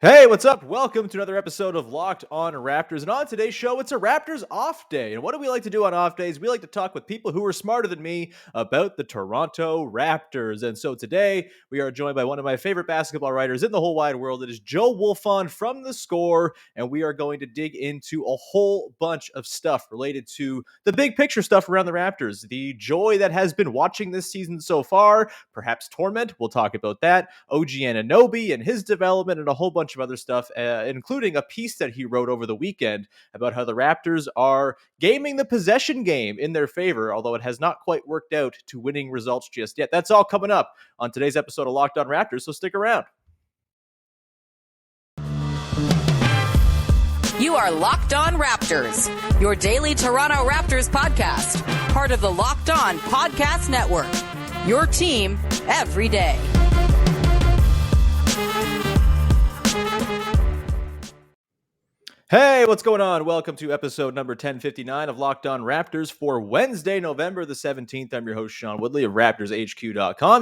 Hey, what's up? Welcome to another episode of Locked On Raptors. And on today's show, it's a Raptors off day. And what do we like to do on off days? We like to talk with people who are smarter than me about the Toronto Raptors. And so today, we are joined by one of my favorite basketball writers in the whole wide world. It is Joe Wolfond from The Score. And we are going to dig into a whole bunch of stuff related to the big picture stuff around the Raptors. The joy that has been watching this season so far, perhaps torment. We'll talk about that. OG Anunoby and his development and a whole bunch of other stuff, including a piece that he wrote over the weekend about how the Raptors are gaming the possession game in their favor, although it has not quite worked out to winning results just yet. That's all coming up on today's episode of Locked On Raptors, so stick around. You are Locked On Raptors, your daily Toronto Raptors podcast, part of the Locked On Podcast Network, your team every day. Hey, what's going on? Welcome to episode number 1059 of Locked On Raptors for Wednesday, November the 17th. I'm your host, Sean Woodley of RaptorsHQ.com.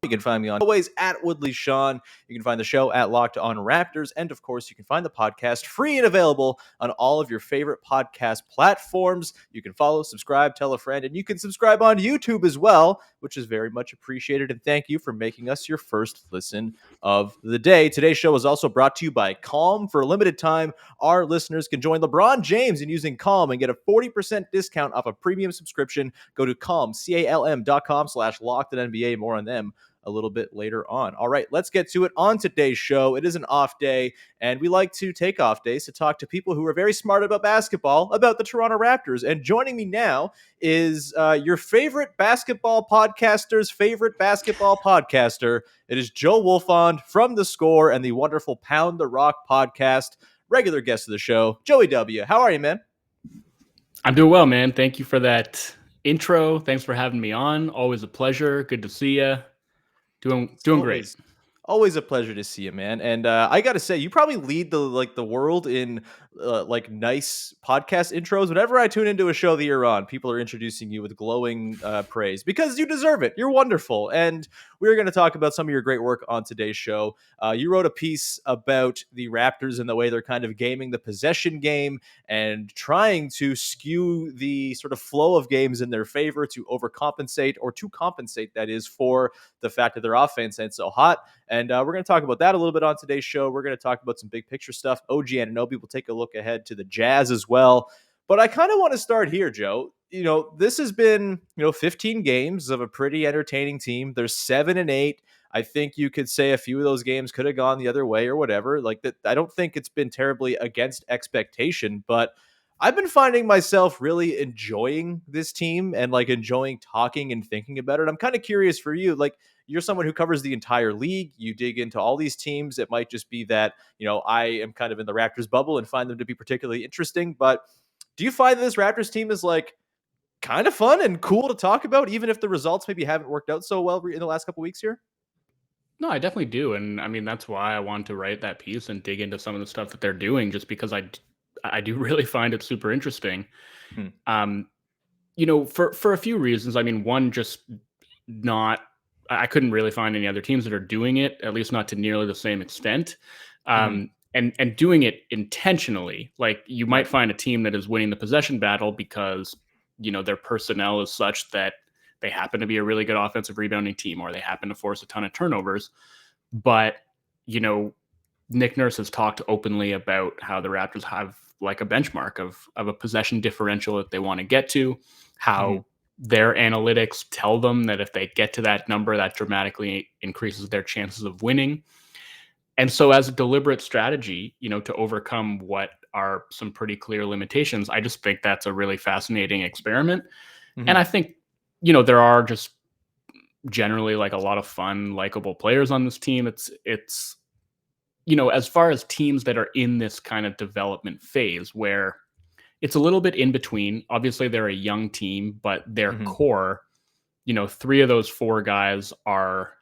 You can find me on always at Woodley Sean. You can find the show at Locked On Raptors. And of course, you can find the podcast free and available on all of your favorite podcast platforms. You can follow, subscribe, tell a friend, and you can subscribe on YouTube as well, which is very much appreciated. And thank you for making us your first listen of the day. Today's show is also brought to you by Calm. For a limited time, our listeners can join LeBron James in using Calm and get a 40% discount off a premium subscription. Go to Calm, CALM.com/LockedOnNBA. More on them a little bit later on. All right, let's get to it on today's show. It is an off day, and we like to take off days to talk to people who are very smart about basketball, about the Toronto Raptors. And joining me now is your favorite basketball podcaster's favorite basketball podcaster. It is Joe Wolfond from The Score and the wonderful Pound the Rock podcast, regular guest of the show, Joey W. How are you, man? I'm doing well, man. Thank you for that intro. Thanks for having me on. Always a pleasure. Good to see you. Doing great. Always a pleasure to see you, man. And I got to say, you probably lead the world in nice podcast intros. Whenever I tune into a show that you're on, people are introducing you with glowing praise because you deserve it. You're wonderful. And we're going to talk about some of your great work on today's show. You wrote a piece about the Raptors and the way they're kind of gaming the possession game and trying to skew the sort of flow of games in their favor to overcompensate or to compensate, that is, for the fact that their offense ain't so hot. And we're going to talk about that a little bit on today's show. We're going to talk about some big picture stuff. OG Anunoby will take a look ahead to the Jazz as well. But I kind of want to start here, Joe. You know, this has been, 15 games of a pretty entertaining team. They're 7-8. I think you could say a few of those games could have gone the other way or whatever. Like that, I don't think it's been terribly against expectation, but I've been finding myself really enjoying this team and enjoying talking and thinking about it. I'm kind of curious for you, you're someone who covers the entire league. You dig into all these teams. It might just be that, I am kind of in the Raptors bubble and find them to be particularly interesting. But do you find this Raptors team is kind of fun and cool to talk about, even if the results maybe haven't worked out so well in the last couple of weeks here? No, I definitely do. And I mean, that's why I wanted to write that piece and dig into some of the stuff that they're doing, just because I do really find it super interesting. For a few reasons. I mean, one, I couldn't really find any other teams that are doing it, at least not to nearly the same extent. And doing it intentionally. Like, you might find a team that is winning the possession battle because, their personnel is such that they happen to be a really good offensive rebounding team, or they happen to force a ton of turnovers. But, Nick Nurse has talked openly about how the Raptors have a benchmark of a possession differential that they want to get to, how their analytics tell them that if they get to that number, that dramatically increases their chances of winning. And so as a deliberate strategy, to overcome what are some pretty clear limitations, I just think that's a really fascinating experiment. And I think, there are just generally a lot of fun, likable players on this team. It's as far as teams that are in this kind of development phase where it's a little bit in between. Obviously, they're a young team, but their core, 3 of those 4 guys are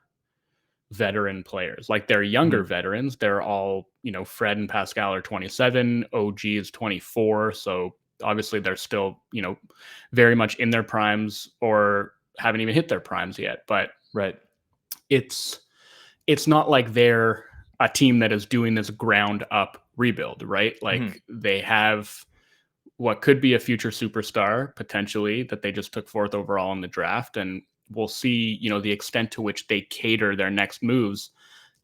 veteran players. They're younger veterans. They're all, Fred and Pascal are 27. OG is 24. So obviously they're still, very much in their primes or haven't even hit their primes yet. But right, it's not like they're a team that is doing this ground up rebuild, right? Like they have what could be a future superstar potentially that they just took fourth overall in the draft. And we'll see, the extent to which they cater their next moves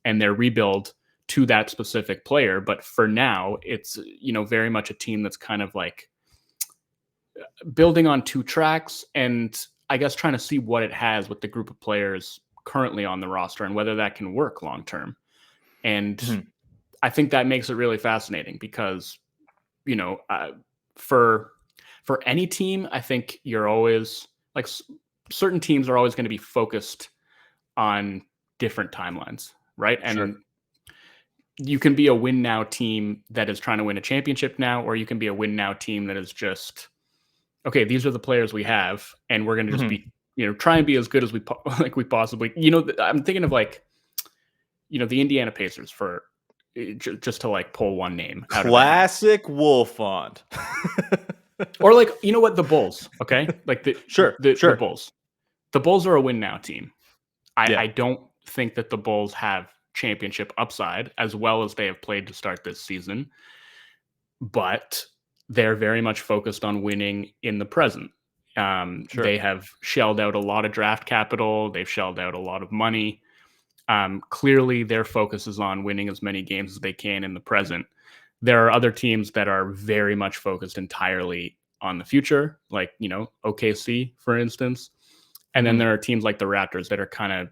and their rebuild to that specific player. But for now, it's, very much a team that's kind of like building on two tracks and I guess trying to see what it has with the group of players currently on the roster and whether that can work long term. And I think that makes it really fascinating because, for any team, I think you're always like certain teams are always going to be focused on different timelines, right? And you can be a win now team that is trying to win a championship now, or you can be a win now team that is just, okay, these are the players we have, and we're going to just be, try and be as good as we possibly, I'm thinking of like, the Indiana Pacers for just to like pull one name. Classic Wolfond. Or like, the Bulls, okay? Like the Bulls. The Bulls are a win now team. I don't think that the Bulls have championship upside as well as they have played to start this season, but they're very much focused on winning in the present. They have shelled out a lot of draft capital. They've shelled out a lot of money. Clearly their focus is on winning as many games as they can in the present. There are other teams that are very much focused entirely on the future, like, OKC, for instance. And then there are teams like the Raptors that are kind of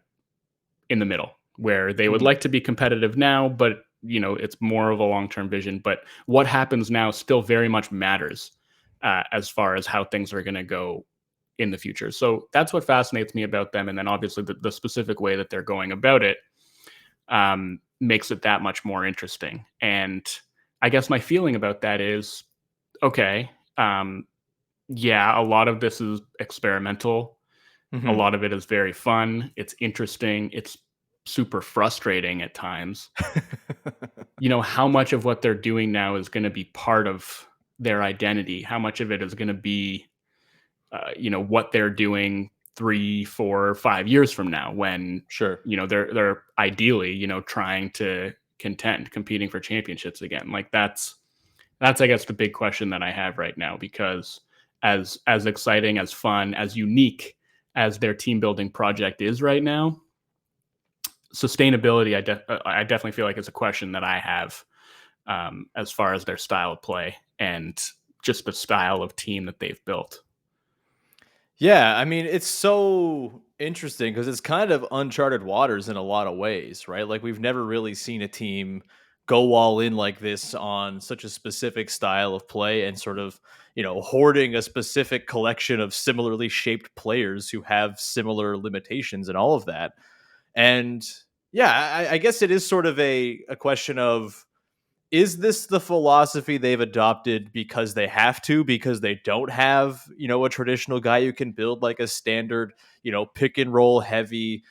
in the middle, where they would like to be competitive now, but, it's more of a long-term vision. But what happens now still very much matters as far as how things are going to go in the future. So that's what fascinates me about them. And then obviously the specific way that they're going about it makes it that much more interesting. And I guess my feeling about that is, okay, a lot of this is experimental. A lot of it is very fun. It's interesting. It's super frustrating at times. How much of what they're doing now is going to be part of their identity? How much of it is going to be, what they're doing 3, 4, 5 years from now when, they're ideally, trying to competing for championships again. Like that's, I guess, the big question that I have right now, because as exciting, as fun, as unique as their team building project is right now, sustainability, I definitely feel like it's a question that I have as far as their style of play and just the style of team that they've built. Yeah, I mean, it's so interesting because it's kind of uncharted waters in a lot of ways, right? Like we've never really seen a team go all in like this on such a specific style of play and sort of, hoarding a specific collection of similarly shaped players who have similar limitations and all of that. And yeah, I guess it is sort of a question of, is this the philosophy they've adopted because they have to, because they don't have, a traditional guy who can build like a standard, pick and roll heavy,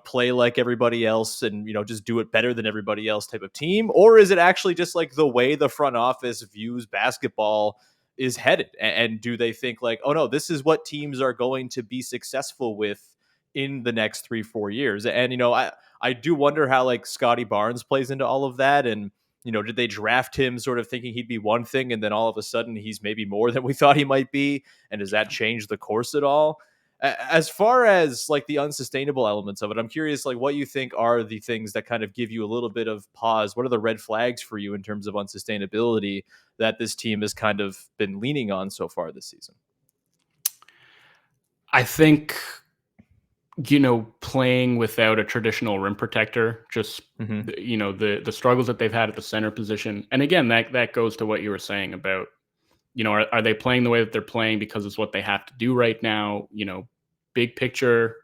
play like everybody else and, just do it better than everybody else type of team? Or is it actually just like the way the front office views basketball is headed? And do they think like, oh no, this is what teams are going to be successful with in the next 3-4 years? And, I do wonder how like Scotty Barnes plays into all of that. And, did they draft him sort of thinking he'd be one thing and then all of a sudden he's maybe more than we thought he might be? And does that change the course at all? As far as like the unsustainable elements of it, I'm curious like what you think are the things that kind of give you a little bit of pause. What are the red flags for you in terms of unsustainability that this team has kind of been leaning on so far this season? I think, playing without a traditional rim protector, just, the struggles that they've had at the center position. And again, that goes to what you were saying about, are they playing the way that they're playing because it's what they have to do right now? Big picture,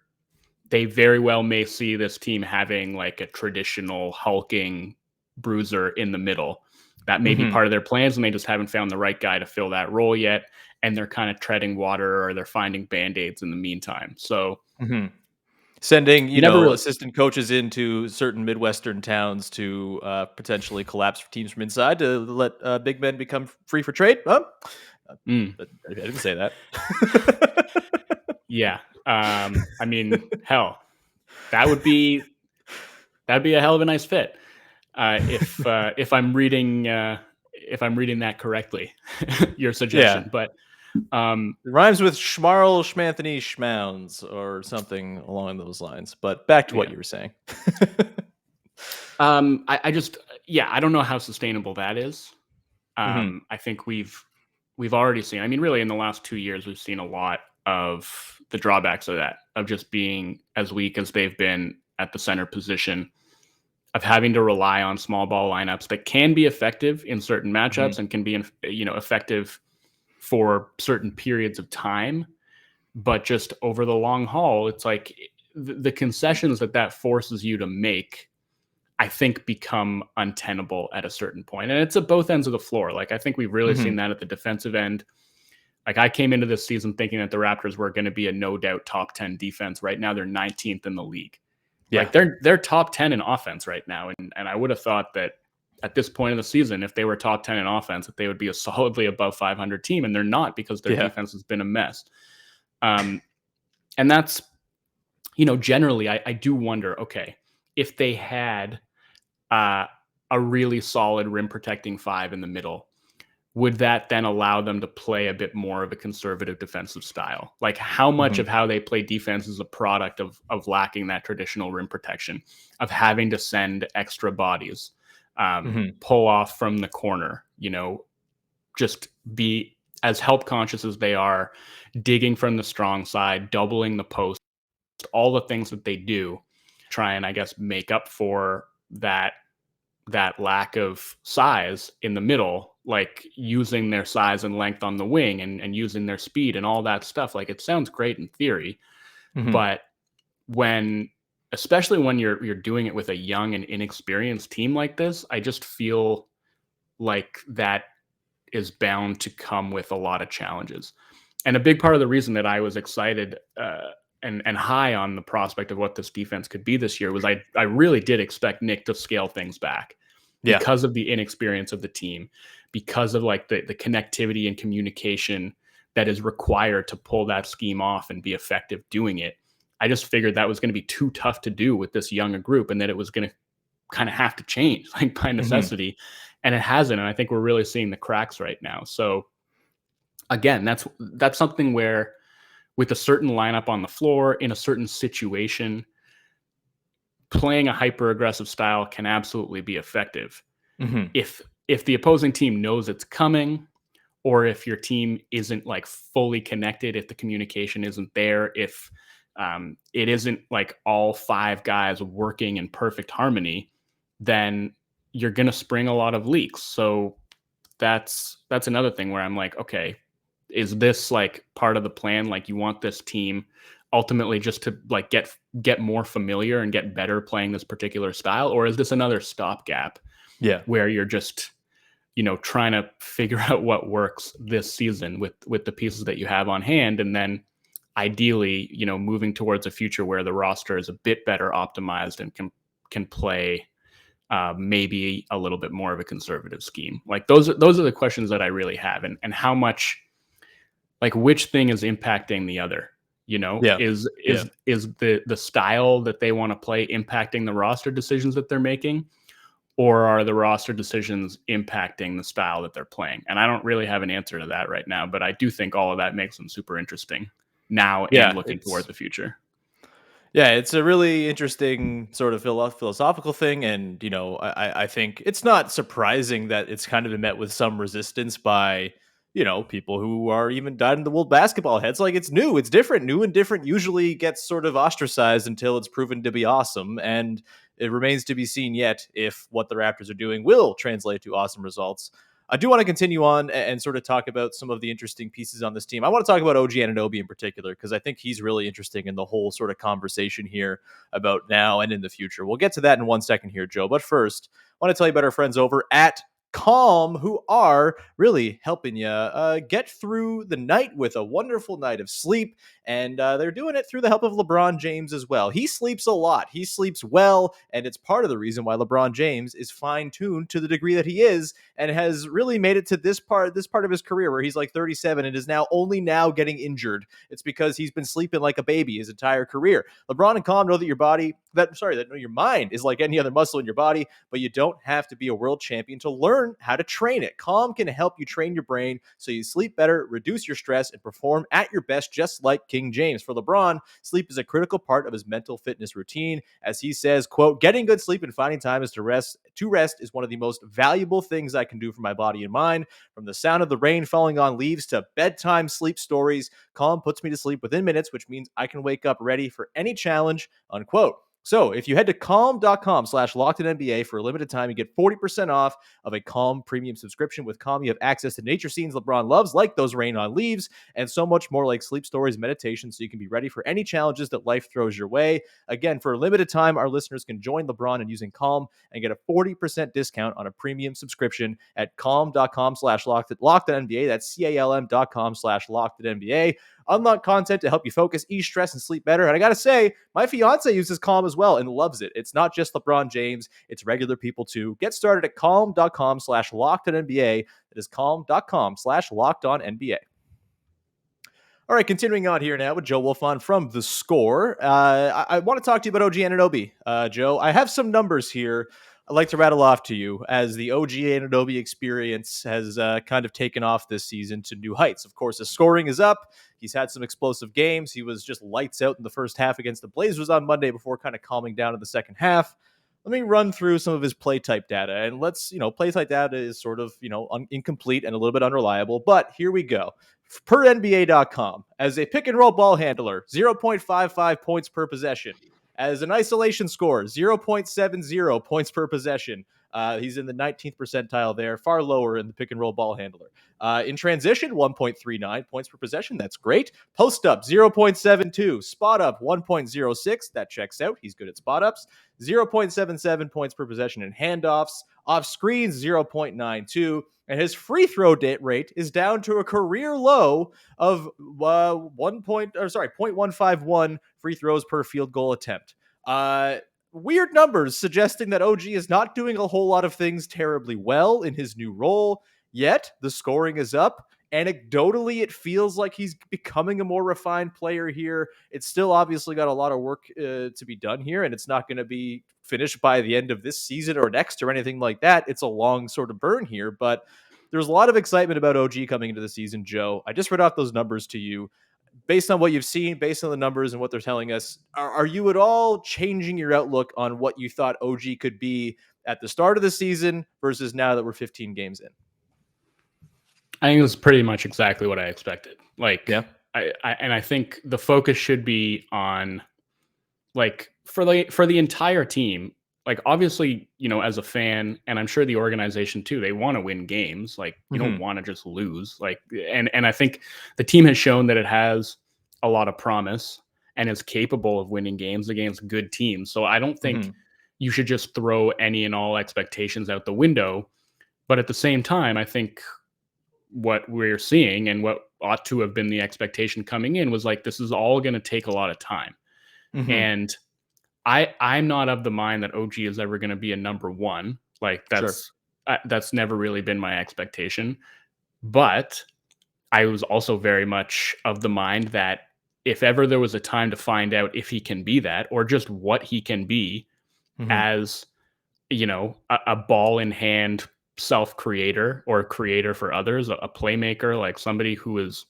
they very well may see this team having like a traditional hulking bruiser in the middle. That may be part of their plans, and they just haven't found the right guy to fill that role yet. And they're kind of treading water, or they're finding Band-Aids in the meantime. So sending, assistant coaches into certain Midwestern towns to potentially collapse teams from inside to let big men become free for trade. I didn't say that. Yeah. I mean, hell, that'd be a hell of a nice fit. if I'm reading that correctly, your Yeah. suggestion. But It rhymes with Schmarl, Schmanthony, Schmounds, or something along those lines. But back to what yeah. you were saying. I just, I don't know how sustainable that is. Mhm. I think we've already seen, I mean, really in the last 2 years, we've seen a lot of the drawbacks of that, of just being as weak as they've been at the center position, of having to rely on small ball lineups that can be effective in certain matchups Mhm. and can be, effective for certain periods of time. But just over the long haul, it's like the concessions that forces you to make, I think, become untenable at a certain point. And it's at both ends of the floor. Like, I think we've really seen Mhm. that at the defensive end. Like, I came into this season thinking that the Raptors were going to be a no doubt top 10 defense. Right now, they're 19th in the league. Yeah. Like, they're top 10 in offense right now. And I would have thought that at this point in the season, if they were top 10 in offense, that they would be a solidly above 500 team. And they're not, because their Yeah. defense has been a mess. And that's, generally, I do wonder, okay, if they had a really solid rim protecting five in the middle, would that then allow them to play a bit more of a conservative defensive style? Like, how much Mhm. of how they play defense is a product of lacking that traditional rim protection, of having to send extra bodies, Mhm. pull off from the corner, just be as help conscious as they are, digging from the strong side, doubling the post, all the things that they do, try and, I guess, make up for that lack of size in the middle, like using their size and length on the wing, and using their speed and all that stuff. Like, it sounds great in theory, Mhm. but when, especially when you're doing it with a young and inexperienced team like this, I just feel like that is bound to come with a lot of challenges. And a big part of the reason that I was excited and high on the prospect of what this defense could be this year was I really did expect Nick to scale things back, Yeah. because of the inexperience of the team, because of like the connectivity and communication that is required to pull that scheme off and be effective doing it. I just figured that was going to be too tough to do with this younger group, and that it was going to kind of have to change, like, by Mhm. necessity. And it hasn't. And I think we're really seeing the cracks right now. So again, that's something where, with a certain lineup on the floor in a certain situation, playing a hyper aggressive style can absolutely be effective. Mhm. If the opposing team knows it's coming, or if your team isn't like fully connected, if the communication isn't there, if it isn't like all five guys working in perfect harmony, then you're going to spring a lot of leaks. So that's another thing where I'm like, okay, is this like part of the plan? Like, you want this team ultimately just to like get more familiar and get better playing this particular style, or is this another stopgap Yeah. where you're just, trying to figure out what works this season with the pieces that you have on hand, and then ideally, moving towards a future where the roster is a bit better optimized and can play maybe a little bit more of a conservative scheme. Like, those are the questions that I really have, and how much, like, which thing is impacting the other. Yeah. Yeah. Is the style that they want to play impacting the roster decisions that they're making, or are the roster decisions impacting the style that they're playing? And I don't really have an answer to that right now, but I do think all of that makes them super interesting now and Yeah. looking toward the future. Yeah, it's a really interesting sort of philosophical thing, and I think it's not surprising that it's kind of been met with some resistance by people who are even dyed-in-the-wool basketball heads. Like, it's new, it's different. New and different usually gets sort of ostracized until it's proven to be awesome, and it remains to be seen yet if what the Raptors are doing will translate to awesome results. I do want to continue on and sort of talk about some of the interesting pieces on this team. I want to talk about OG Anunoby in particular, because I think he's really interesting in the whole sort of conversation here about now and in the future. We'll get to that in 1 second here, Joe. But first, I want to tell you about our friends over at Calm, who are really helping you get through the night with a wonderful night of sleep. And they're doing it through the help of LeBron James as well. He sleeps a lot. He sleeps well. And it's part of the reason why LeBron James is fine-tuned to the degree that he is and has really made it to this part of his career where he's like 37 and is only now getting injured. It's because he's been sleeping like a baby his entire career. LeBron and Calm know that your mind is like any other muscle in your body, but you don't have to be a world champion to learn how to train it. Calm can help you train your brain so you sleep better, reduce your stress, and perform at your best, just like King James. For LeBron, sleep is a critical part of his mental fitness routine. As he says, quote, "Getting good sleep and finding time to rest is one of the most valuable things I can do for my body and mind. From the sound of the rain falling on leaves to bedtime sleep stories, Calm puts me to sleep within minutes, which means I can wake up ready for any challenge," unquote. So if you head to calm.com/LockedInNBA for a limited time, you get 40% off of a Calm premium subscription. With Calm, you have access to nature scenes LeBron loves, like those rain on leaves, and so much more like sleep stories, meditation, so you can be ready for any challenges that life throws your way. Again, for a limited time, our listeners can join LeBron in using Calm and get a 40% discount on a premium subscription at calm.com/LockedInNBA. That's CALM.com/LockedInNBA. Unlock content to help you focus, ease stress, and sleep better. And I got to say, my fiance uses Calm as well and loves it. It's not just LeBron James, it's regular people too. Get started at calm.com/LockedOnNBA. That is calm.com/LockedOnNBA. All right, continuing on here now with Joe Wolfond from The Score. I want to talk to you about OG Anunoby. Joe, I have some numbers here I'd like to rattle off to you as the OG Anunoby experience has kind of taken off this season to new heights. Of course, his scoring is up. He's had some explosive games. He was just lights out in the first half against the Blazers on Monday before kind of calming down in the second half. Let me run through some of his play type data. And play type data is sort of, incomplete and a little bit unreliable. But here we go. Per NBA.com, as a pick and roll ball handler, 0.55 points per possession. As an isolation score, 0.70 points per possession. He's in the 19th percentile there, far lower in the pick and roll ball handler. In transition, 1.39 points per possession. That's great. Post up, 0.72. Spot up, 1.06. That checks out. He's good at spot ups. 0.77 points per possession in handoffs. Off screens, 0.92. And his free throw rate is down to a career low of 0.151 free throws per field goal attempt. Weird numbers suggesting that OG is not doing a whole lot of things terribly well in his new role, yet the scoring is up. Anecdotally, it feels like he's becoming a more refined player here. It's still obviously got a lot of work to be done here, and it's not going to be finished by the end of this season or next or anything like that. It's a long sort of burn here, but there's a lot of excitement about OG coming into the season, Joe. I just read off those numbers to you. Based on what you've seen, based on the numbers and what they're telling us, are you at all changing your outlook on what you thought OG could be at the start of the season versus now that we're 15 games in? I think it's pretty much exactly what I expected. Yeah. I think the focus should be on, for the entire team. Obviously, as a fan, and I'm sure the organization too, they want to win games. You don't want to just lose. And I think the team has shown that it has a lot of promise and is capable of winning games against good teams. So I don't think you should just throw any and all expectations out the window. But at the same time, I think what we're seeing and what ought to have been the expectation coming in was this is all going to take a lot of time. And I'm not of the mind that OG is ever going to be a number one. That's never really been my expectation. But I was also very much of the mind that if ever there was a time to find out if he can be that, or just what he can be as, a ball in hand self-creator or creator for others, a playmaker, somebody who is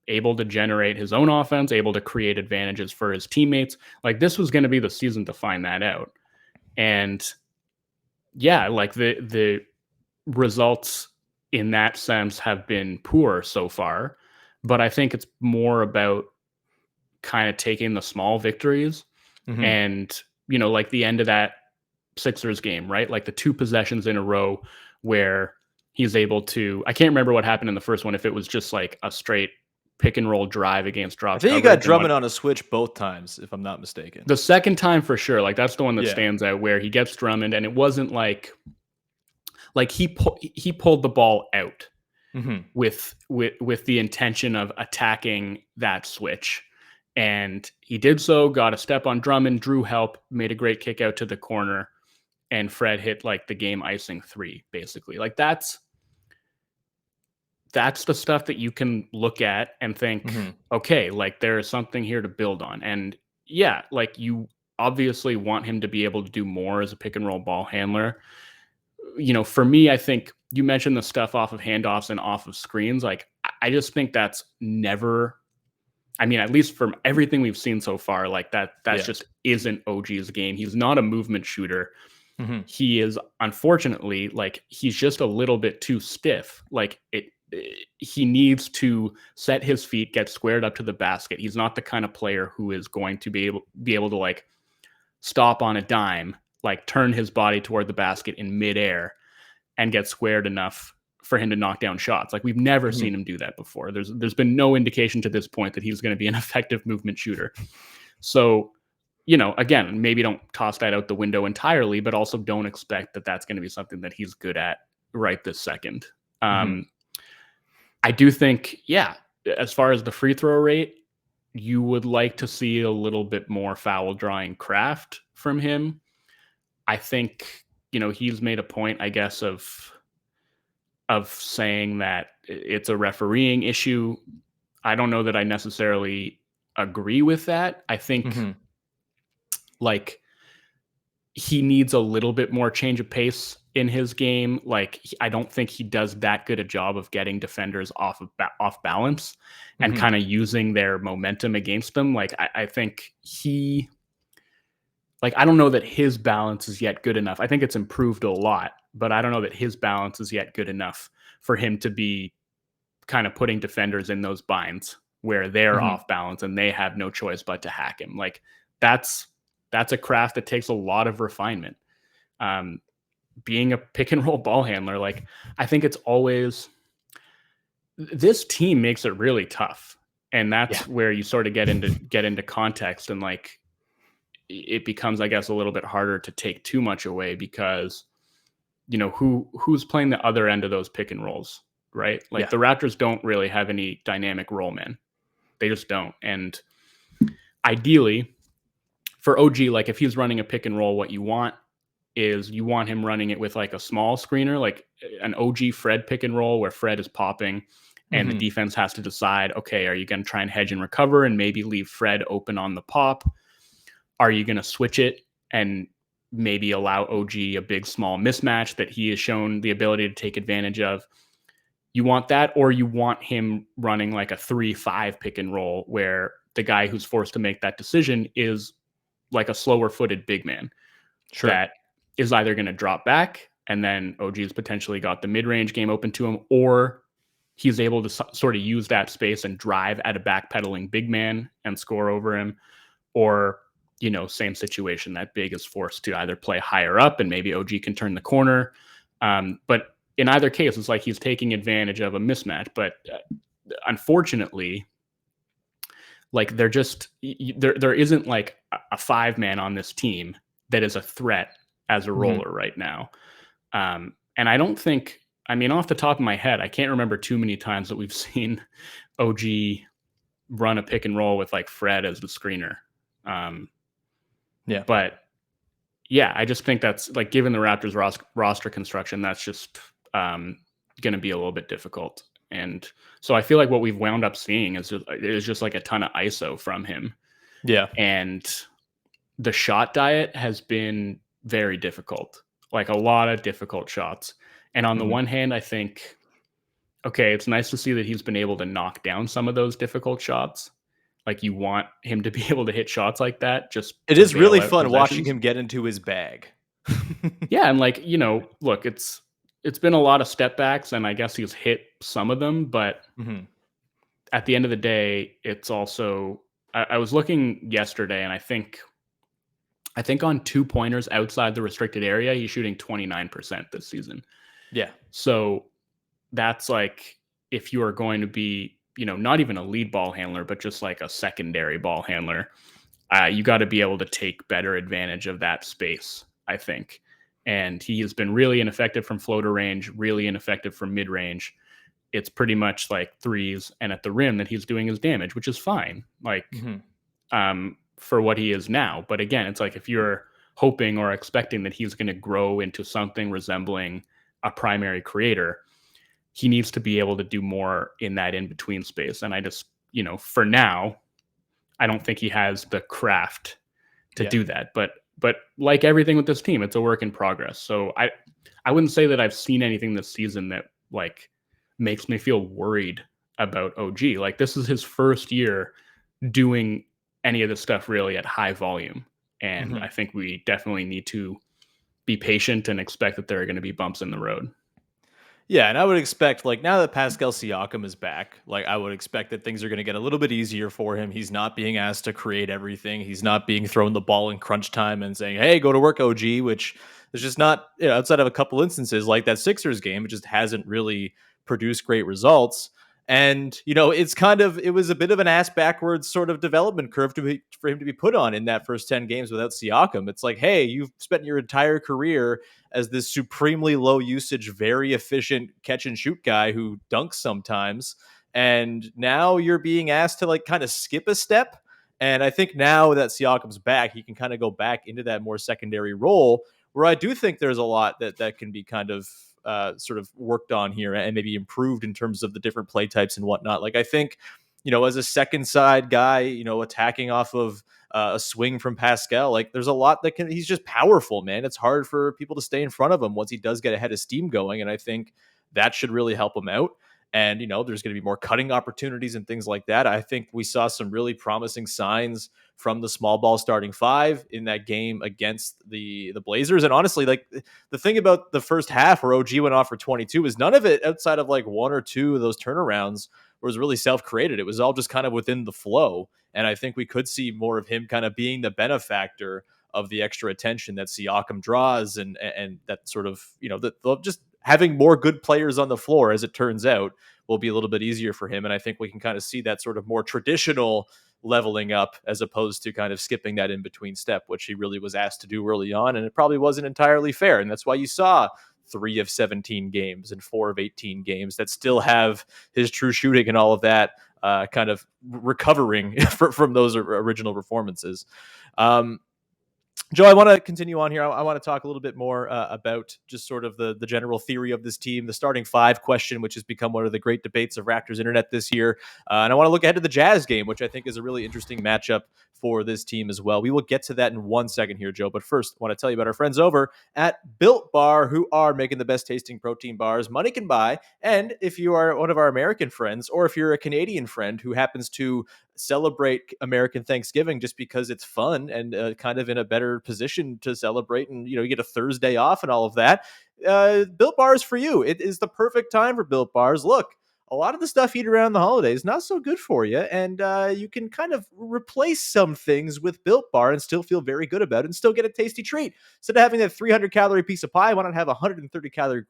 able to generate his own offense, able to create advantages for his teammates. This was going to be the season to find that out. And yeah, the results in that sense have been poor so far, but I think it's more about kind of taking the small victories and, the end of that Sixers game, right? The 2 possessions in a row where he's able to, I can't remember what happened in the first one, if it was just a straight pick and roll drive against drop. I think he got Drummond on a switch both times, if I'm not mistaken. The second time for sure. That's the one that stands out, where he gets Drummond, and it wasn't like he pulled the ball out Mm-hmm. with the intention of attacking that switch. And he did so, got a step on Drummond, drew help, made a great kick out to the corner, and Fred hit like the game icing 3, basically. Like that's the stuff that you can look at and think, okay, like there is something here to build on. And yeah, like you obviously want him to be able to do more as a pick and roll ball handler. For me, I think you mentioned the stuff off of handoffs and off of screens. Like, I just think that's never, I mean, at least from everything we've seen so far, like that's just isn't OG's game. He's not a movement shooter. He is, unfortunately, like he's just a little bit too stiff. Like he needs to set his feet, get squared up to the basket. He's not the kind of player who is going to be able to like stop on a dime, like turn his body toward the basket in midair and get squared enough for him to knock down shots. Like we've never seen him do that before. There's been no indication to this point that he's going to be an effective movement shooter. So, again, maybe don't toss that out the window entirely, but also don't expect that that's going to be something that he's good at right this second. I do think, as far as the free throw rate, you would like to see a little bit more foul drawing craft from him. I think, he's made a point, I guess, of saying that it's a refereeing issue. I don't know that I necessarily agree with that. I think like he needs a little bit more change of pace in his game. Like I don't think he does that good a job of getting defenders off balance and kind of using their momentum against them. Like I think I don't know that his balance is yet good enough. I think it's improved a lot, but I don't know that his balance is yet good enough for him to be kind of putting defenders in those binds where they're off balance and they have no choice but to hack him. Like that's a craft that takes a lot of refinement. Being a pick and roll ball handler, like I think it's always, this team makes it really tough. And that's where you sort of get into context, and like it becomes, I guess, a little bit harder to take too much away because, who's playing the other end of those pick and rolls, right? Like the Raptors don't really have any dynamic roll men. They just don't. And ideally for OG, like if he's running a pick and roll, what you want is you want him running it with like a small screener, like an OG Fred pick and roll where Fred is popping and the defense has to decide, okay, are you going to try and hedge and recover and maybe leave Fred open on the pop? Are you going to switch it and maybe allow OG a big, small mismatch that he has shown the ability to take advantage of? You want that, or you want him running like a 3-5 pick and roll where the guy who's forced to make that decision is like a slower footed big man that is either going to drop back and then OG's potentially got the mid-range game open to him, or he's able to sort of use that space and drive at a backpedaling big man and score over him. Or, same situation, that big is forced to either play higher up and maybe OG can turn the corner. But in either case, it's like he's taking advantage of a mismatch. But unfortunately, like there isn't like a 5-man on this team that is a threat as a roller right now. And I don't think, off the top of my head, I can't remember too many times that we've seen OG run a pick and roll with like Fred as the screener. But I just think that's like, given the Raptors roster construction, that's just going to be a little bit difficult. And so I feel like what we've wound up seeing is just like a ton of ISO from him. Yeah. And the shot diet has been very difficult, like a lot of difficult shots. And on the one hand, I think, okay, it's nice to see that he's been able to knock down some of those difficult shots. Like you want him to be able to hit shots like that. It is really fun watching him get into his bag. Yeah. And like, look, it's been a lot of step backs and I guess he's hit some of them, but at the end of the day, it's also, I was looking yesterday and I think on 2-pointers outside the restricted area, he's shooting 29% this season. Yeah. So that's like, if you are going to be, not even a lead ball handler, but just like a secondary ball handler, you got to be able to take better advantage of that space, I think. and he has been really ineffective from floater range, really ineffective from mid range. It's pretty much like threes and at the rim that he's doing his damage, which is fine. Like, for what he is now. But again, it's like if you're hoping or expecting that he's going to grow into something resembling a primary creator, he needs to be able to do more in that in-between space. And I just, for now, I don't think he has the craft to do that. But like everything with this team, it's a work in progress. So I wouldn't say that I've seen anything this season that like makes me feel worried about OG. Like, this is his first year doing any of this stuff really at high volume. And I think we definitely need to be patient and expect that there are going to be bumps in the road. Yeah, and I would expect, like, now that Pascal Siakam is back, like, I would expect that things are going to get a little bit easier for him. He's not being asked to create everything. He's not being thrown the ball in crunch time and saying, hey, go to work, OG, which is just not, outside of a couple instances like that Sixers game, it just hasn't really produced great results. And, it was a bit of an ass backwards sort of development curve for him to be put on in that first 10 games without Siakam. It's like, hey, you've spent your entire career as this supremely low usage, very efficient catch and shoot guy who dunks sometimes. And now you're being asked to like kind of skip a step. And I think now that Siakam's back, he can kind of go back into that more secondary role where I do think there's a lot that can be kind of sort of worked on here and maybe improved in terms of the different play types and whatnot. Like, I think, as a second side guy, attacking off of a swing from Pascal, like there's a lot he's just powerful, man. It's hard for people to stay in front of him once he does get a head of steam going. And I think that should really help him out. And, there's going to be more cutting opportunities and things like that. I think we saw some really promising signs from the small ball starting five in that game against the Blazers. And honestly, like the thing about the first half where OG went off for 22 is none of it outside of like one or two of those turnarounds was really self-created. It was all just kind of within the flow. And I think we could see more of him kind of being the benefactor of the extra attention that Siakam draws and that sort of, just having more good players on the floor, as it turns out, will be a little bit easier for him. And I think we can kind of see that sort of more traditional leveling up as opposed to kind of skipping that in between step, which he really was asked to do early on. And it probably wasn't entirely fair. And that's why you saw 3 of 17 games and 4 of 18 games that still have his true shooting and all of that kind of recovering from those original performances. Joe, I want to continue on here. I want to talk a little bit more about just sort of the general theory of this team, the starting five question, which has become one of the great debates of Raptors Internet this year. And I want to look ahead to the Jazz game, which I think is a really interesting matchup for this team as well. We will get to that in 1 second here, Joe. But first, I want to tell you about our friends over at Built Bar, who are making the best tasting protein bars money can buy. And if you are one of our American friends, or if you're a Canadian friend who happens to celebrate American Thanksgiving just because it's fun and kind of in a better position to celebrate, and you get a Thursday off and all of that, Built Bar is for you. It is the perfect time for Built Bars. Look, a lot of the stuff you eat around the holidays not so good for you, and you can kind of replace some things with Built Bar and still feel very good about it and still get a tasty treat. Instead of having that 300 calorie piece of pie, why not have a 130 calorie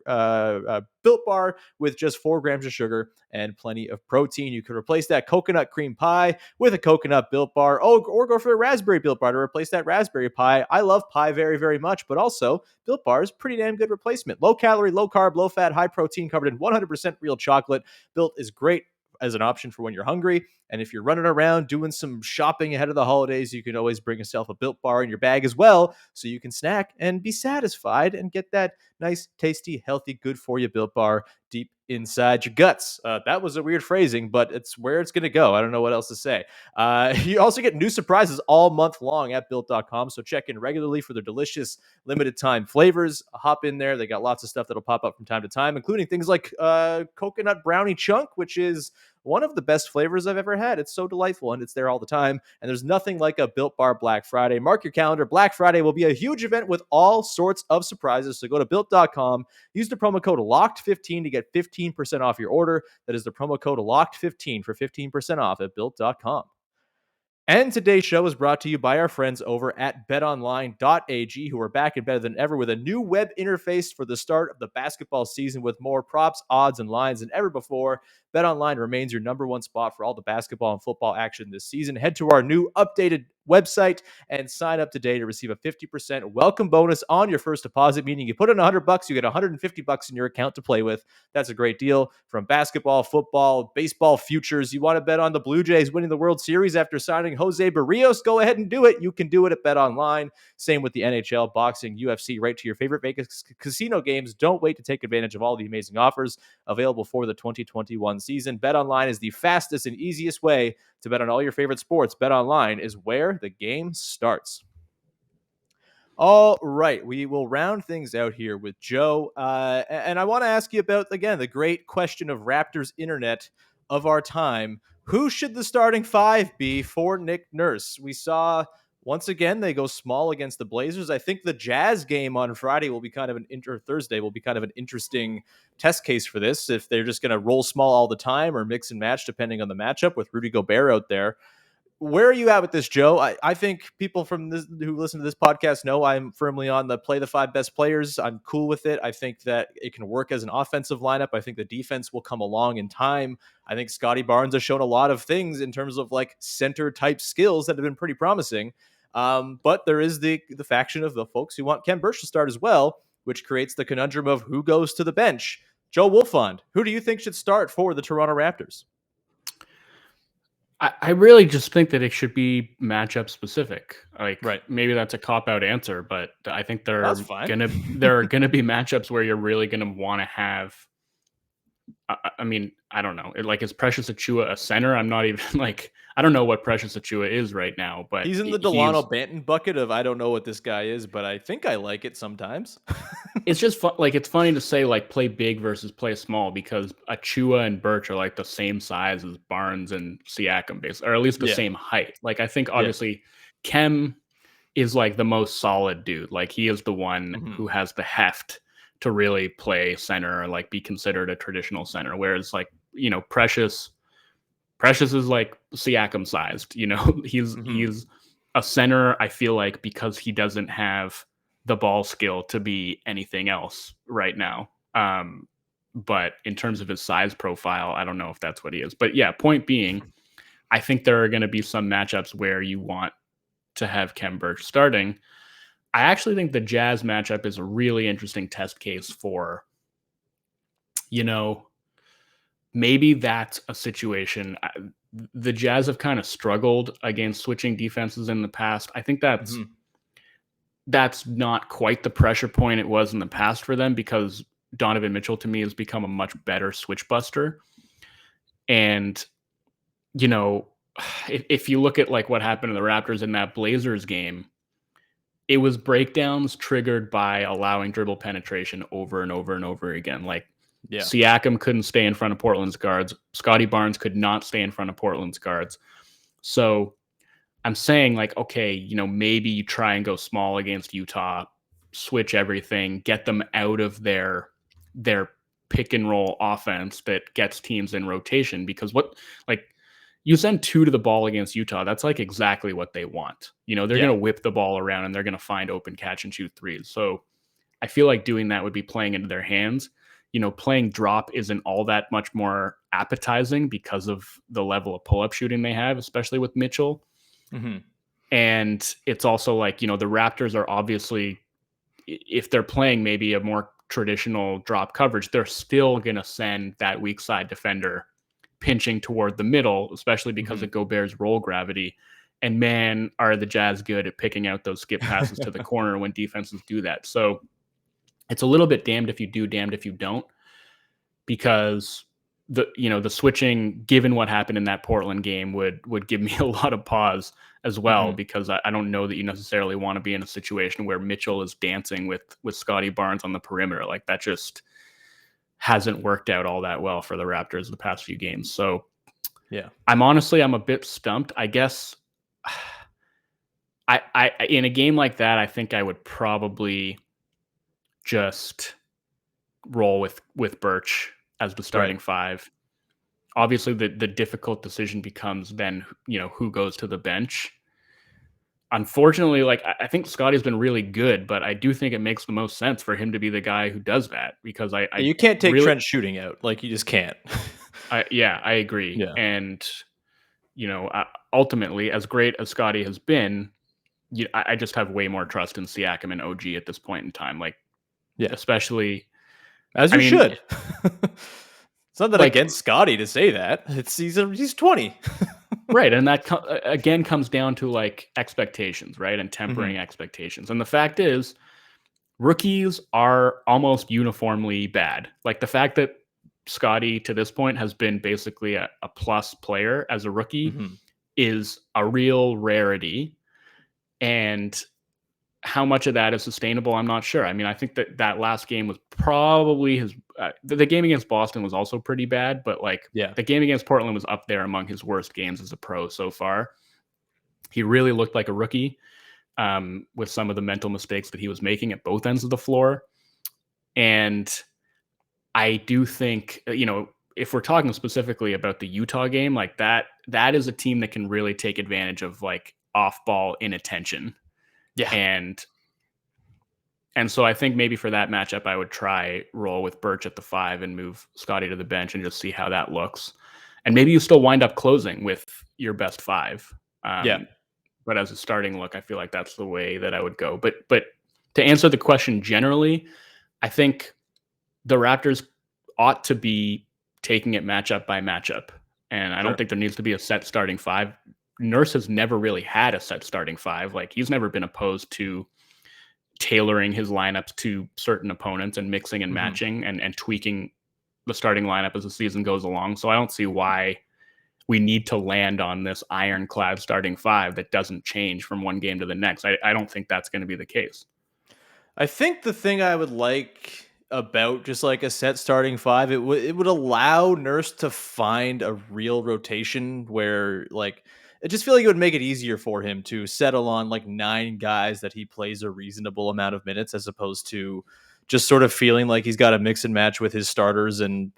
Built Bar with just 4 grams of sugar and plenty of protein? You can replace that coconut cream pie with a coconut Built Bar, or go for a raspberry Built Bar to replace that raspberry pie. I love pie very, very much, but also Built Bar is pretty damn good replacement. Low calorie, low carb, low fat, high protein, covered in 100% real chocolate. Built is great as an option for when you're hungry. And if you're running around doing some shopping ahead of the holidays, you can always bring yourself a Built Bar in your bag as well, so you can snack and be satisfied and get that nice, tasty, healthy, good for you Built Bar deep inside your guts. That was a weird phrasing, but it's where it's going to go. I don't know what else to say. You also get new surprises all month long at Built.com, so check in regularly for their delicious limited time flavors. Hop in there. They got lots of stuff that'll pop up from time to time, including things like coconut brownie chunk, which is one of the best flavors I've ever had. It's so delightful, and it's there all the time. And there's nothing like a Built Bar Black Friday. Mark your calendar. Black Friday will be a huge event with all sorts of surprises. So go to Built.com. Use the promo code LOCKED15 to get 15% off your order. That is the promo code LOCKED15 for 15% off at Built.com. And today's show is brought to you by our friends over at BetOnline.ag, who are back and better than ever with a new web interface for the start of the basketball season with more props, odds, and lines than ever before. BetOnline remains your number one spot for all the basketball and football action this season. Head to our new updated website and sign up today to receive a 50% welcome bonus on your first deposit, meaning you put in $100, you get $150 in your account to play with. That's a great deal. From basketball, football, baseball futures, you want to bet on the Blue Jays winning the World Series after signing Jose Barrios, go ahead and do it. You can do it at BetOnline. Same with the NHL, boxing, UFC, right to your favorite Vegas casino games. Don't wait to take advantage of all the amazing offers available for the 2021 season. BetOnline is the fastest and easiest way to bet on all your favorite sports. BetOnline is where the game starts. All right, we will round things out here with Joe. And I want to ask you about, again, the great question of Raptors internet of our time. Who should the starting five be for Nick Nurse? We saw, once again, they go small against the Blazers. I think the Jazz game on Friday will be kind of Thursday will be kind of an interesting test case for this. If they're just going to roll small all the time or mix and match depending on the matchup with Rudy Gobert out there. Where are you at with this, Joe? I think people from this who listen to this podcast know I'm firmly on the play the five best players. I'm cool with it. I think that it can work as an offensive lineup. I think the defense will come along in time. I think Scotty Barnes has shown a lot of things in terms of like center type skills that have been pretty promising. But there is the faction of the folks who want Ken Burch to start as well, which creates the conundrum of who goes to the bench. Joe Wolfond, who do you think should start for the Toronto Raptors? I really just think that it should be matchup specific. Like, right. Maybe that's a cop-out answer, but I think there are gonna be matchups where you're really gonna want to have. I mean, I don't know. Is Precious Achiuwa a center? I'm not even I don't know what Precious Achiuwa is right now, but he's in the Delano Banton bucket of I don't know what this guy is, but I think I like it sometimes. It's just fun. It's funny to say play big versus play small because Achiuwa and Birch are the same size as Barnes and Siakam, basically, or at least the same height. I think obviously Kem is the most solid dude. He is the one who has the heft to really play center or be considered a traditional center. Whereas Precious is Siakam sized, he's a center. I feel because he doesn't have the ball skill to be anything else right now. But in terms of his size profile, I don't know if that's what he is, but yeah, point being, I think there are going to be some matchups where you want to have Kem Birch starting. I actually think the Jazz matchup is a really interesting test case for, maybe that's a situation. The Jazz have kind of struggled against switching defenses in the past. I think that's not quite the pressure point it was in the past for them because Donovan Mitchell to me has become a much better switch buster. And, if you look at what happened to the Raptors in that Blazers game, it was breakdowns triggered by allowing dribble penetration over and over and over again. Siakam couldn't stay in front of Portland's guards. Scotty Barnes could not stay in front of Portland's guards. So I'm saying okay, maybe you try and go small against Utah, switch everything, get them out of their pick and roll offense that gets teams in rotation because you send two to the ball against Utah. That's exactly what they want. They're going to whip the ball around and they're going to find open catch and shoot threes. So I feel doing that would be playing into their hands. Playing drop isn't all that much more appetizing because of the level of pull-up shooting they have, especially with Mitchell. Mm-hmm. And it's also the Raptors are obviously, if they're playing maybe a more traditional drop coverage, they're still going to send that weak side defender pinching toward the middle, especially because of Gobert's roll gravity. And man, are the Jazz good at picking out those skip passes to the corner when defenses do that. So it's a little bit damned if you do, damned if you don't, because the switching, given what happened in that Portland game, would give me a lot of pause as well, because I don't know that you necessarily want to be in a situation where Mitchell is dancing with Scotty Barnes on the perimeter. That just hasn't worked out all that well for the Raptors the past few games. So yeah, I'm a bit stumped. I guess I in a game like that, I think I would probably just roll with Birch as the starting five. Obviously the difficult decision becomes then, who goes to the bench. Unfortunately, I think Scotty's been really good, but I do think it makes the most sense for him to be the guy who does that because you can't take Trent shooting out. You just can't. I agree. Yeah. And ultimately, as great as Scotty has been, I just have way more trust in Siakam and OG at this point in time. Like, Yeah, especially, as I you mean, should. It's not that like, against Scotty to say that. He's 20. right, and that again comes down to like expectations, right, and Hmm. tempering expectations. And the fact is, rookies are almost uniformly bad. Like the fact that Scotty to this point has been basically a plus player as a rookie Hmm. is a real rarity. And how much of that is sustainable, I'm not sure. I mean, I think that last game was probably his. The game against Boston was also pretty bad, but like Yeah. the game against Portland was up there among his worst games as a pro so far. He really looked like a rookie with some of the mental mistakes that he was making at both ends of the floor. And I do think, if we're talking specifically about the Utah game, like that is a team that can really take advantage of like off ball inattention. Yeah. And so I think maybe for that matchup, I would try roll with Birch at the 5 and move Scotty to the bench and just see how that looks. And maybe you still wind up closing with your best 5. Yeah. But as a starting look, I feel like that's the way that I would go. But to answer the question generally, I think the Raptors ought to be taking it matchup by matchup. And I don't Sure. think there needs to be a set starting 5. Nurse has never really had a set starting 5. Like he's never been opposed to tailoring his lineups to certain opponents and mixing and Hmm. matching and tweaking the starting lineup as the season goes along. So I don't see why we need to land on this ironclad starting 5 that doesn't change from one game to the next. I don't think that's going to be the case. I think the thing I would like about just like a set starting 5, it would allow Nurse to find a real rotation where like it just feel like it would make it easier for him to settle on like 9 guys that he plays a reasonable amount of minutes as opposed to just sort of feeling like he's got to mix and match with his starters and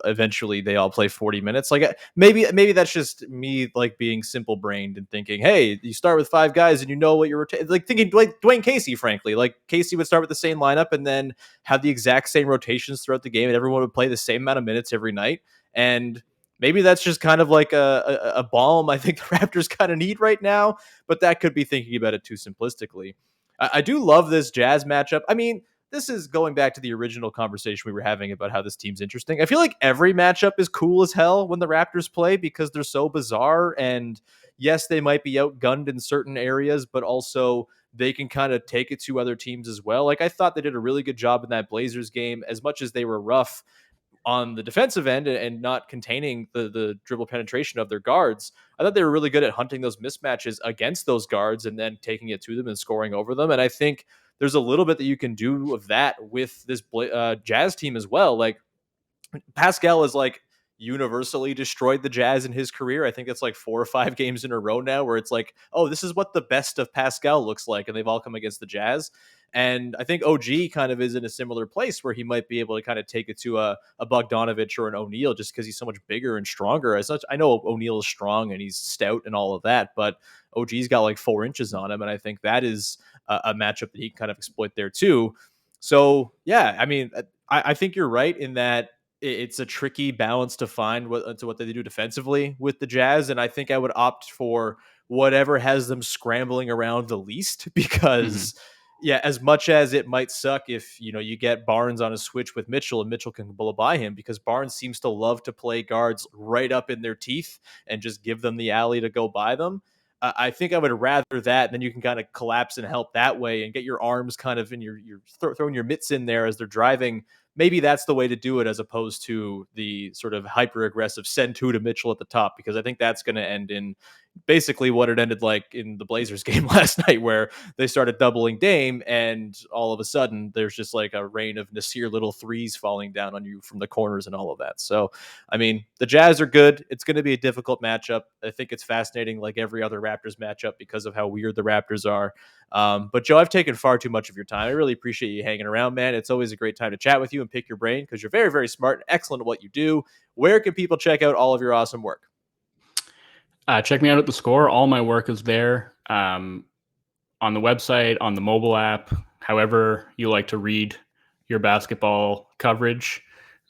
eventually they all play 40 minutes. Like maybe that's just me like being simple brained and thinking, hey, you start with 5 guys and you know what you're like thinking like Dwayne Casey. Frankly, like Casey would start with the same lineup and then have the exact same rotations throughout the game and everyone would play the same amount of minutes every night. And maybe that's just kind of like a balm I think the Raptors kind of need right now, but that could be thinking about it too simplistically. I do love this Jazz matchup. I mean, this is going back to the original conversation we were having about how this team's interesting. I feel like every matchup is cool as hell when the Raptors play because they're so bizarre. And yes, they might be outgunned in certain areas, but also they can kind of take it to other teams as well. Like I thought they did a really good job in that Blazers game, as much as they were rough on the defensive end and not containing the dribble penetration of their guards. I thought they were really good at hunting those mismatches against those guards and then taking it to them and scoring over them. And I think there's a little bit that you can do of that with this Jazz team as well. Like Pascal is like universally destroyed the Jazz in his career. I think it's like 4 or 5 games in a row now where it's like, oh, this is what the best of Pascal looks like. And they've all come against the Jazz. And I think OG kind of is in a similar place where he might be able to kind of take it to a Bogdanovich or an O'Neal just because he's so much bigger and stronger. As such, I know O'Neal is strong and he's stout and all of that, but OG's got like 4 inches on him. And I think that is a matchup that he can kind of exploit there too. So, yeah, I mean, I think you're right in that it's a tricky balance to find to what they do defensively with the Jazz. And I think I would opt for whatever has them scrambling around the least Mm-hmm. because yeah, as much as it might suck if you get Barnes on a switch with Mitchell and Mitchell can blow by him because Barnes seems to love to play guards right up in their teeth and just give them the alley to go by them. I think I would rather that. Then you can kind of collapse and help that way and get your arms kind of in throwing your mitts in there as they're driving. Maybe that's the way to do it as opposed to the sort of hyper aggressive send 2 to Mitchell at the top, because I think that's going to end in basically what it ended like in the Blazers game last night, where they started doubling Dame, and all of a sudden there's just like a rain of Nasir little threes falling down on you from the corners and all of that. So, I mean, the Jazz are good. It's going to be a difficult matchup. I think it's fascinating, like every other Raptors matchup, because of how weird the Raptors are. But Joe, I've taken far too much of your time. I really appreciate you hanging around, man. It's always a great time to chat with you and pick your brain because you're very, very smart and excellent at what you do. Where can people check out all of your awesome work? Check me out at The Score. All my work is there on the website, on the mobile app, however you like to read your basketball coverage.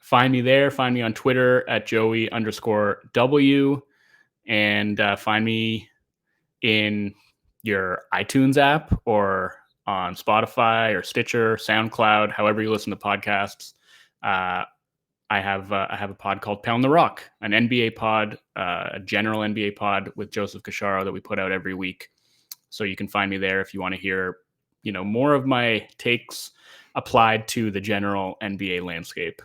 Find me there. Find me on Twitter at Joey_W. and find me in your iTunes app or on Spotify or Stitcher, SoundCloud, however you listen to podcasts. I have a pod called Pound the Rock, an NBA pod, a general NBA pod with Joseph Cacharo that we put out every week. So you can find me there if you want to hear, more of my takes applied to the general NBA landscape.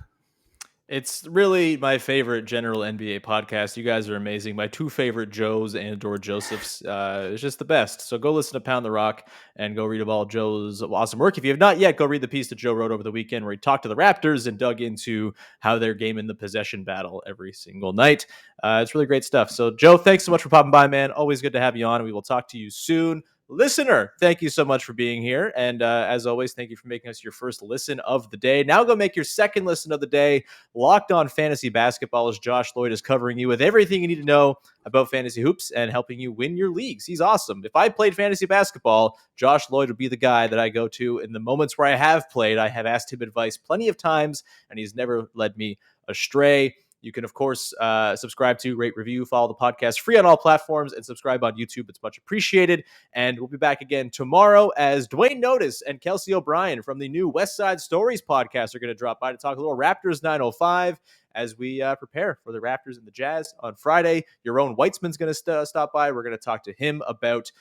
It's really my favorite general NBA podcast. You guys are amazing. My two favorite Joes and or Josephs. It's just the best. So go listen to Pound the Rock and go read about Joe's awesome work. If you have not yet, go read the piece that Joe wrote over the weekend where he talked to the Raptors and dug into how they're game in the possession battle every single night. It's really great stuff. So Joe, thanks so much for popping by, man. Always good to have you on. We will talk to you soon. Listener, thank you so much for being here. And as always, thank you for making us your first listen of the day. Now go make your second listen of the day. Locked On Fantasy Basketball, as Josh Lloyd is covering you with everything you need to know about fantasy hoops and helping you win your leagues. He's awesome. If I played fantasy basketball, Josh Lloyd would be the guy that I go to in the moments where I have played. I have asked him advice plenty of times, and he's never led me astray. You can, of course, subscribe to, rate, review, follow the podcast free on all platforms, and subscribe on YouTube. It's much appreciated. And we'll be back again tomorrow as Dwayne Notice and Kelsey O'Brien from the new West Side Stories podcast are going to drop by to talk a little Raptors 905 as we prepare for the Raptors and the Jazz on Friday. Your own Weitzman's going to stop by. We're going to talk to him about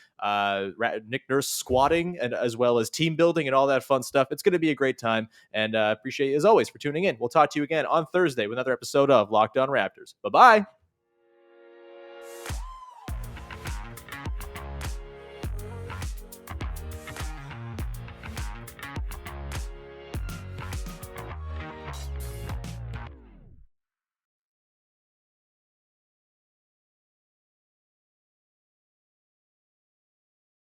Nick Nurse squatting and as well as team building and all that fun stuff. It's going to be a great time, and appreciate you as always for tuning in. We'll talk to you again on Thursday with another episode of Locked On Raptors. Bye-bye.